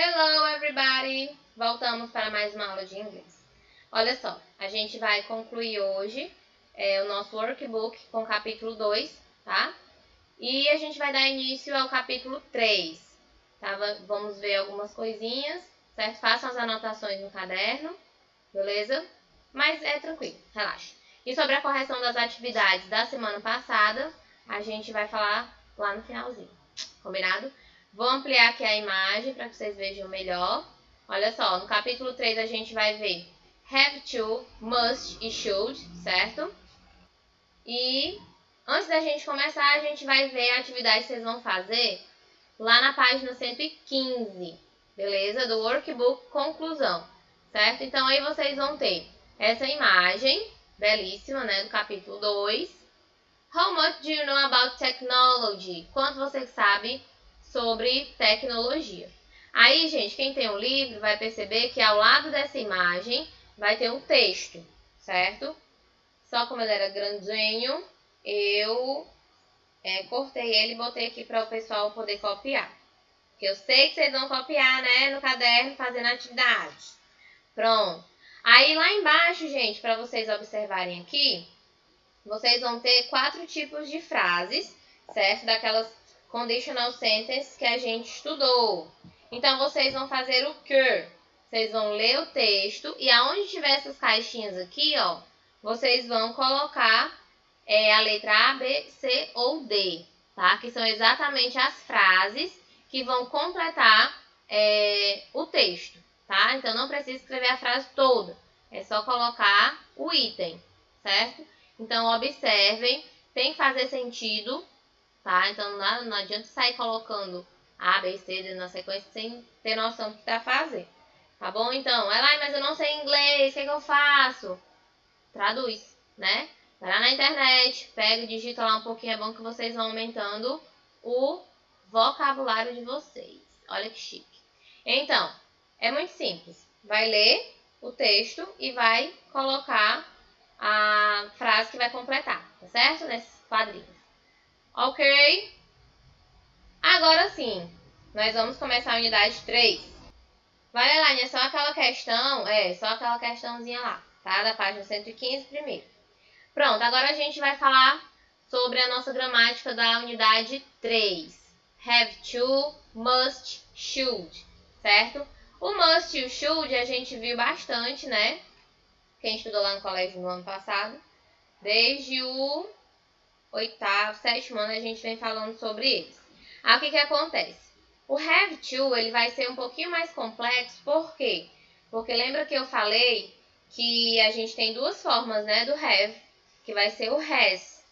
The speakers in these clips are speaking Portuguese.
Hello, everybody! Voltamos para mais uma aula de inglês. Olha só, a gente vai concluir hoje o nosso workbook com o capítulo 2, tá? E a gente vai dar início ao capítulo 3, tá? Vamos ver algumas coisinhas, certo? Façam as anotações no caderno, beleza? Mas é tranquilo, relaxa. E sobre a correção das atividades da semana passada, a gente vai falar lá no finalzinho, combinado? Vou ampliar aqui a imagem para que vocês vejam melhor. Olha só, no capítulo 3 a gente vai ver have to, must e should, certo? E antes da gente começar, a gente vai ver a atividade que vocês vão fazer lá na página 115, beleza? Do workbook conclusão, certo? Então aí vocês vão ter essa imagem belíssima, né, do capítulo 2. How much do you know about technology? Quanto você sabe sobre tecnologia? Aí, gente, quem tem um livro vai perceber que ao lado dessa imagem vai ter um texto, certo? Só como ele era grandinho, eu cortei ele e botei aqui para o pessoal poder copiar. Porque eu sei que vocês vão copiar, né, no caderno, fazendo atividade. Pronto. Aí, lá embaixo, gente, para vocês observarem aqui, vocês vão ter 4 tipos de frases, certo? Daquelas conditional sentences que a gente estudou. Então, vocês vão fazer o que? Vocês vão ler o texto e aonde tiver essas caixinhas aqui, ó, vocês vão colocar a letra A, B, C ou D, tá? Que são exatamente as frases que vão completar o texto, tá? Então, não precisa escrever a frase toda. É só colocar o item, certo? Então, observem, tem que fazer sentido, tá? Então, não adianta sair colocando A, B, C, D na sequência sem ter noção do que tá fazendo, tá bom? Então, mas eu não sei inglês, o que eu faço? Traduz, né? Vai lá na internet, pega e digita lá um pouquinho, é bom que vocês vão aumentando o vocabulário de vocês. Olha que chique. Então, é muito simples. Vai ler o texto e vai colocar a frase que vai completar, tá certo? Nesses quadrinhos. Ok? Agora sim, nós vamos começar a unidade 3. Vai lá, é só aquela questão, só aquela questãozinha lá, tá? Da página 115 primeiro. Pronto, agora a gente vai falar sobre a nossa gramática da unidade 3. Have to, must, should, certo? O must e o should a gente viu bastante, né? Quem estudou lá no colégio no ano passado. Desde o 8º, 7º ano a gente vem falando sobre eles. Aí o que acontece? O have to, ele vai ser um pouquinho mais complexo, por quê? Porque lembra que eu falei que a gente tem duas formas, né, do have, que vai ser o has,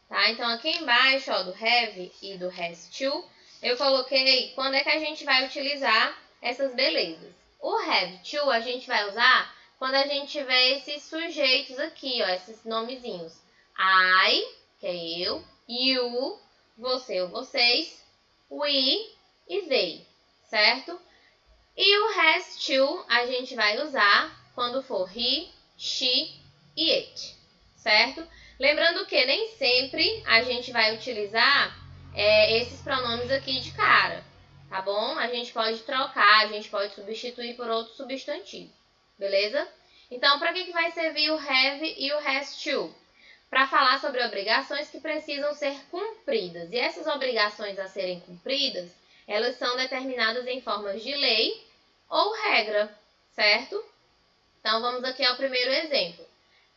tá? Então aqui embaixo, ó, do have e do has to, eu coloquei quando é que a gente vai utilizar essas belezas. O have to a gente vai usar quando a gente tiver esses sujeitos aqui, ó, esses nomezinhos. I, que é eu, you, você ou vocês, we e they, certo? E o has to a gente vai usar quando for he, she e it, certo? Lembrando que nem sempre a gente vai utilizar esses pronomes aqui de cara, tá bom? A gente pode trocar, a gente pode substituir por outro substantivo, beleza? Então, para que vai servir o have e o has to? Para falar sobre obrigações que precisam ser cumpridas. E essas obrigações a serem cumpridas, elas são determinadas em formas de lei ou regra, certo? Então, vamos aqui ao primeiro exemplo.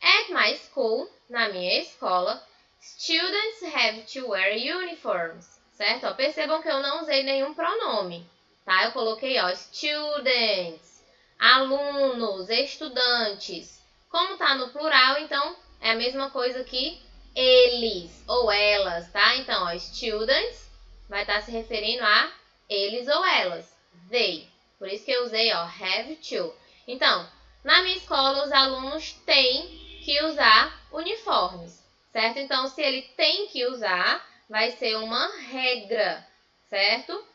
At my school, na minha escola, students have to wear uniforms, certo? Ó, percebam que eu não usei nenhum pronome, tá? Eu coloquei, ó, students, alunos, estudantes. Como tá no plural, então é a mesma coisa que eles ou elas, tá? Então, ó, students vai estar se referindo a eles ou elas, they. Por isso que eu usei, ó, have to. Então, na minha escola, os alunos têm que usar uniformes, certo? Então, se ele tem que usar, vai ser uma regra, certo?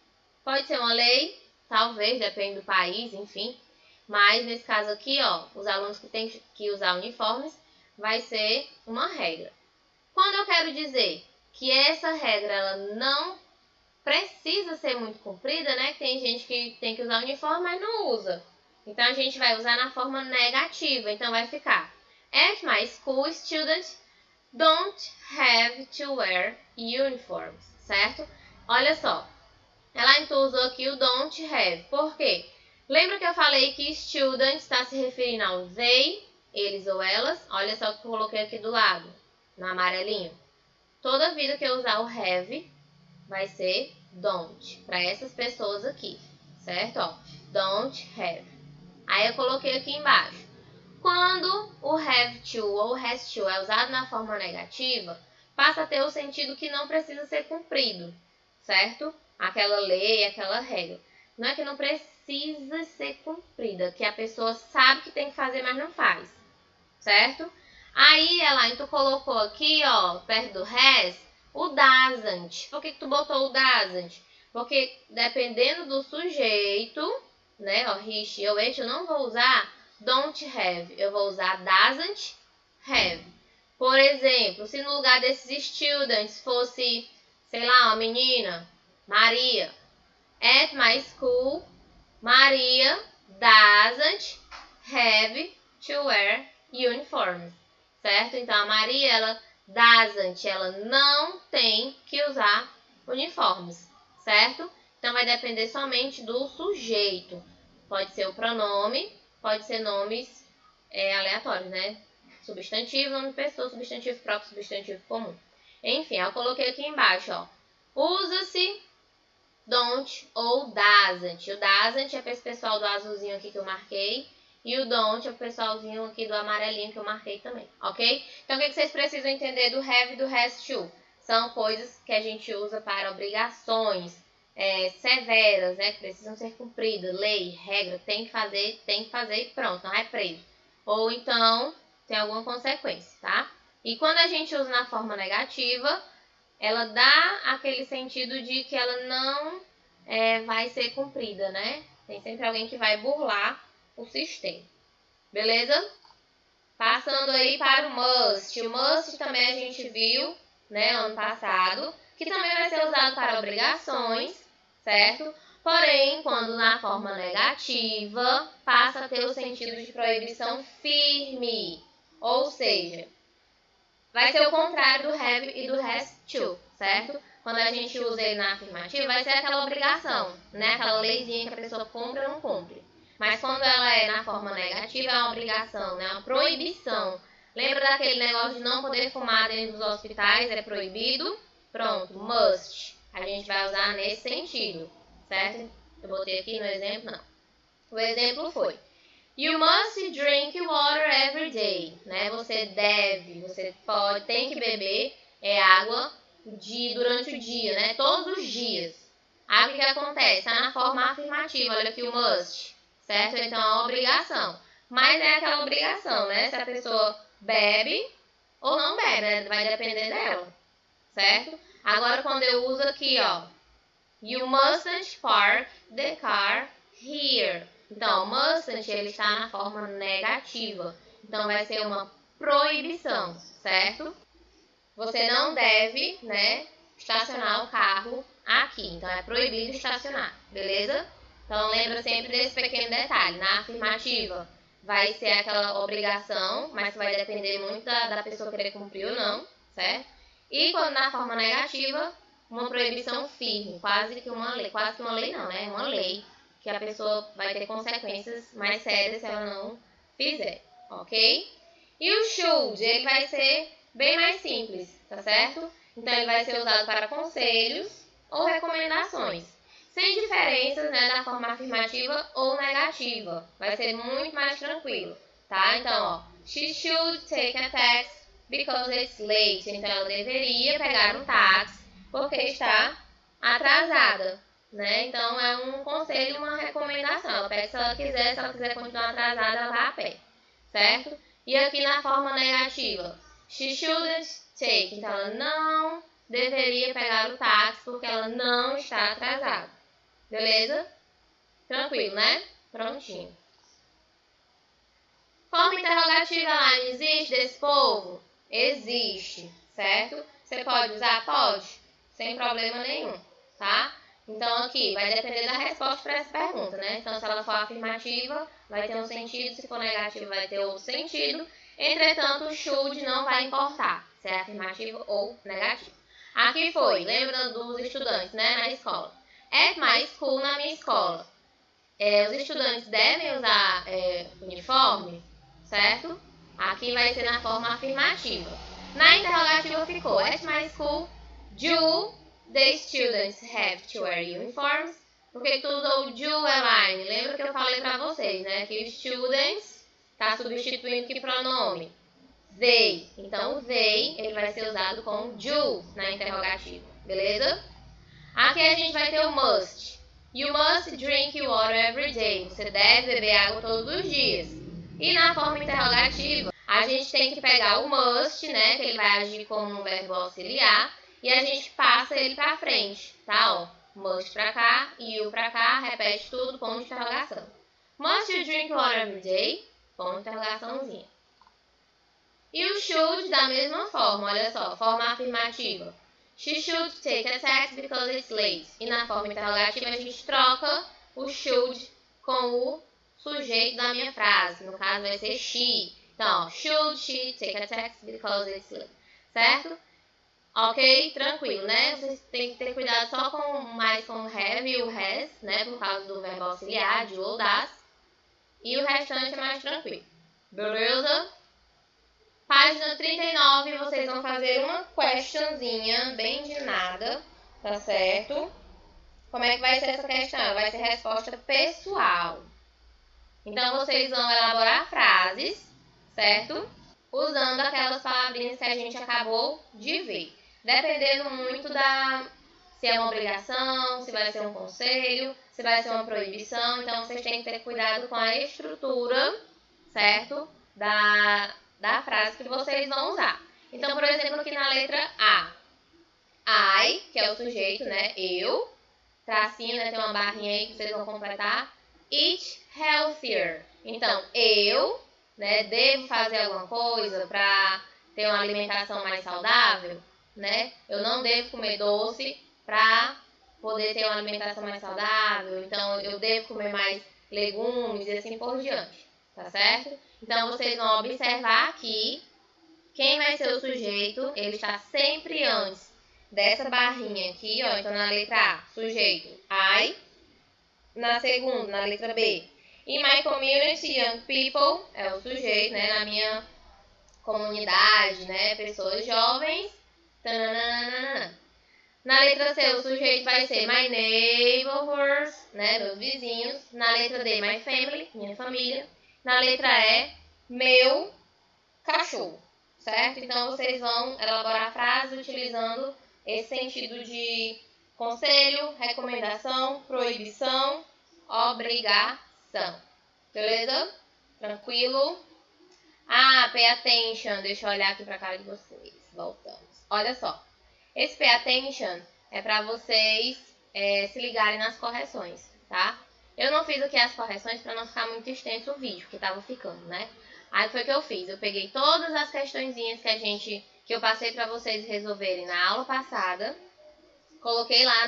Pode ser uma lei, talvez, depende do país, enfim. Mas, nesse caso aqui, ó, os alunos que têm que usar uniformes, vai ser uma regra. Quando eu quero dizer que essa regra ela não precisa ser muito comprida, né? Tem gente que tem que usar uniforme, mas não usa. Então, a gente vai usar na forma negativa. Então, vai ficar: At my school, students don't have to wear uniforms, certo? Olha só, ela usou aqui o don't have. Por quê? Lembra que eu falei que student está se referindo ao they, eles ou elas? Olha só que eu coloquei aqui do lado, no amarelinho. Toda vida que eu usar o have, vai ser don't, para essas pessoas aqui, certo? Ó, don't have. Aí eu coloquei aqui embaixo. Quando o have to ou has to é usado na forma negativa, passa a ter o sentido que não precisa ser cumprido, certo? Aquela lei, aquela regra. Não é que não precisa ser cumprida, que a pessoa sabe que tem que fazer, mas não faz, certo? Aí, Elaine, tu colocou aqui, ó, perto do has, o doesn't. Por que tu botou o doesn't? Porque dependendo do sujeito, né, ó, he, she ou it, eu não vou usar don't have, eu vou usar doesn't have. Por exemplo, se no lugar desses students fosse, sei lá, uma menina, Maria. At my school, Maria doesn't have to wear uniforms, certo? Então, a Maria, ela doesn't, ela não tem que usar uniformes, certo? Então, vai depender somente do sujeito. Pode ser o pronome, pode ser nomes aleatórios, né? Substantivo, nome de pessoa, substantivo próprio, substantivo comum. Enfim, eu coloquei aqui embaixo, ó. Usa-se don't ou doesn't. O doesn't é para esse pessoal do azulzinho aqui que eu marquei. E o don't é o pessoalzinho aqui do amarelinho que eu marquei também, ok? Então, o que vocês precisam entender do have e do has to? São coisas que a gente usa para obrigações severas, né? Que precisam ser cumpridas. Lei, regra, tem que fazer e pronto, não é preso. Ou então, tem alguma consequência, tá? E quando a gente usa na forma negativa, ela dá aquele sentido de que ela não vai ser cumprida, né? Tem sempre alguém que vai burlar o sistema. Beleza? Passando aí para o must. O must também a gente viu, né, ano passado, que também vai ser usado para obrigações, certo? Porém, quando na forma negativa, passa a ter o sentido de proibição firme. Ou seja, vai ser o contrário do have e do has to, certo? Quando a gente usa ele na afirmativa, vai ser aquela obrigação, né? Aquela leizinha que a pessoa cumpre ou não cumpre. Mas quando ela é na forma negativa, é uma obrigação, né? Uma proibição. Lembra daquele negócio de não poder fumar dentro dos hospitais? É proibido? Pronto, must. A gente vai usar nesse sentido, certo? Eu botei aqui no exemplo, não. O exemplo foi: You must drink water every day, né? Você deve, você pode, tem que beber água durante o dia, né? Todos os dias. Aí o que acontece? Está na forma afirmativa, olha aqui o must, certo? Então é uma obrigação. Mas é aquela obrigação, né? Se a pessoa bebe ou não bebe, né? Vai depender dela, certo? Agora quando eu uso aqui, ó, You mustn't park the car here. Então, mustn't, ele está na forma negativa. Então, vai ser uma proibição, certo? Você não deve, né, estacionar o carro aqui. Então, é proibido estacionar, beleza? Então, lembra sempre desse pequeno detalhe. Na afirmativa, vai ser aquela obrigação, mas que vai depender muito da pessoa querer cumprir ou não, certo? E quando na forma negativa, uma proibição firme, quase que uma lei não, né? Uma lei que a pessoa vai ter consequências mais sérias se ela não fizer, ok? E o should, ele vai ser bem mais simples, tá certo? Então, ele vai ser usado para conselhos ou recomendações, sem diferenças, né, da forma afirmativa ou negativa. Vai ser muito mais tranquilo, tá? Então, ó, she should take a taxi because it's late. Então, ela deveria pegar um táxi porque está atrasada, né? Então, é um conselho, uma recomendação. Ela pede se ela quiser continuar atrasada, ela vai a pé, certo? E aqui na forma negativa, she shouldn't take. Então, ela não deveria pegar o táxi porque ela não está atrasada. Beleza? Tranquilo, né? Prontinho. Forma interrogativa lá, não existe desse povo? Existe, certo? Você pode usar? Pode, sem problema nenhum. tá? Então, aqui vai depender da resposta para essa pergunta, né? Então, se ela for afirmativa, vai ter um sentido, se for negativa, vai ter outro sentido. Entretanto, o should não vai importar se é afirmativo ou negativo. Aqui foi, lembra dos estudantes, né, na escola. At my school, na minha escola. Os estudantes devem usar uniforme, certo? Aqui vai ser na forma afirmativa. Na interrogativa ficou, at my school, do the students have to wear uniforms? Porque tudo o do é line. Lembra que eu falei pra vocês, né? Que os students tá substituindo que pronome? They. Então, o they, ele vai ser usado com do na interrogativa, beleza? Aqui a gente vai ter o must. You must drink water every day. Você deve beber água todos os dias. E na forma interrogativa, a gente tem que pegar o must, né? Que ele vai agir como um verbo auxiliar. E a gente passa ele pra frente, tá? Ó, must pra cá, you pra cá, repete tudo, ponto de interrogação. Must you drink water every day? Ponto de interrogaçãozinha. E o should da mesma forma, olha só, forma afirmativa. She should take a taxi because it's late. E na forma interrogativa a gente troca o should com o sujeito da minha frase. No caso vai ser she. Então, ó, should she take a taxi because it's late. Certo? Ok? Tranquilo, né? Vocês têm que ter cuidado só mais com o have e o has, né? Por causa do verbo auxiliar, de ou das. E o restante é mais tranquilo. Beleza? Página 39, vocês vão fazer uma questionzinha bem de nada, tá certo? Como é que vai ser essa questão? Vai ser resposta pessoal. Então, vocês vão elaborar frases, certo? Usando aquelas palavrinhas que a gente acabou de ver. Dependendo muito se é uma obrigação, se vai ser um conselho, se vai ser uma proibição. Então, vocês têm que ter cuidado com a estrutura, certo? Da frase que vocês vão usar. Então, por exemplo, aqui na letra A, I, que é o sujeito, né? Eu, tracinho, né? Tem uma barrinha aí que vocês vão completar. Eat healthier. Então, eu, né? Devo fazer alguma coisa para ter uma alimentação mais saudável, né? Eu não devo comer doce para poder ter uma alimentação mais saudável. Então, eu devo comer mais legumes e assim por diante. Tá certo? Então, vocês vão observar aqui quem vai ser o sujeito. Ele está sempre antes dessa barrinha aqui, ó. Então, na letra A, sujeito I. Na segunda, na letra B, in my community, young people, é o sujeito, né? Na minha comunidade, né? Pessoas jovens. Tananana. Na letra C, o sujeito vai ser my neighbors, né? Meus vizinhos. Na letra D, my family, minha família. Na letra E, meu cachorro, certo? Então, vocês vão elaborar a frase utilizando esse sentido de conselho, recomendação, proibição, obrigação. Beleza? Tranquilo? Pay attention. Deixa eu olhar aqui pra cara de vocês. Voltamos. Olha só. Esse pay attention é pra vocês se ligarem nas correções, tá? Eu não fiz aqui as correções para não ficar muito extenso o vídeo, que tava ficando, né? Aí foi o que eu fiz. Eu peguei todas as questõezinhas que eu passei para vocês resolverem na aula passada. Coloquei lá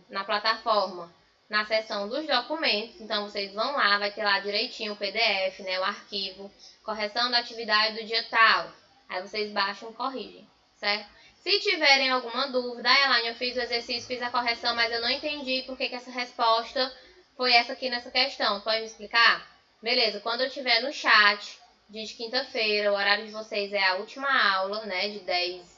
na plataforma, na seção dos documentos. Então, vocês vão lá, vai ter lá direitinho o PDF, né? O arquivo, correção da atividade do dia tal. Aí vocês baixam e corrigem, certo? Se tiverem alguma dúvida, Elaine, eu fiz o exercício, fiz a correção, mas eu não entendi por que essa resposta foi essa aqui nessa questão. Pode me explicar? Beleza, quando eu estiver no chat, dia de quinta-feira, o horário de vocês é a última aula, né? De 10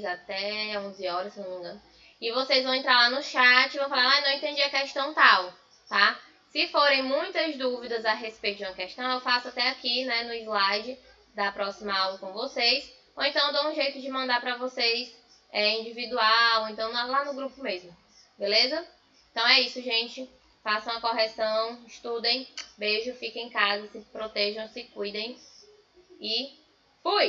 até 11 horas, se não me engano. E vocês vão entrar lá no chat e vão falar, não entendi a questão tal, tá? Se forem muitas dúvidas a respeito de uma questão, eu faço até aqui, né, no slide da próxima aula com vocês. Ou então eu dou um jeito de mandar pra vocês individual, ou então lá no grupo mesmo. Beleza? Então é isso, gente. Façam a correção, estudem. Beijo, fiquem em casa, se protejam, se cuidem. E fui!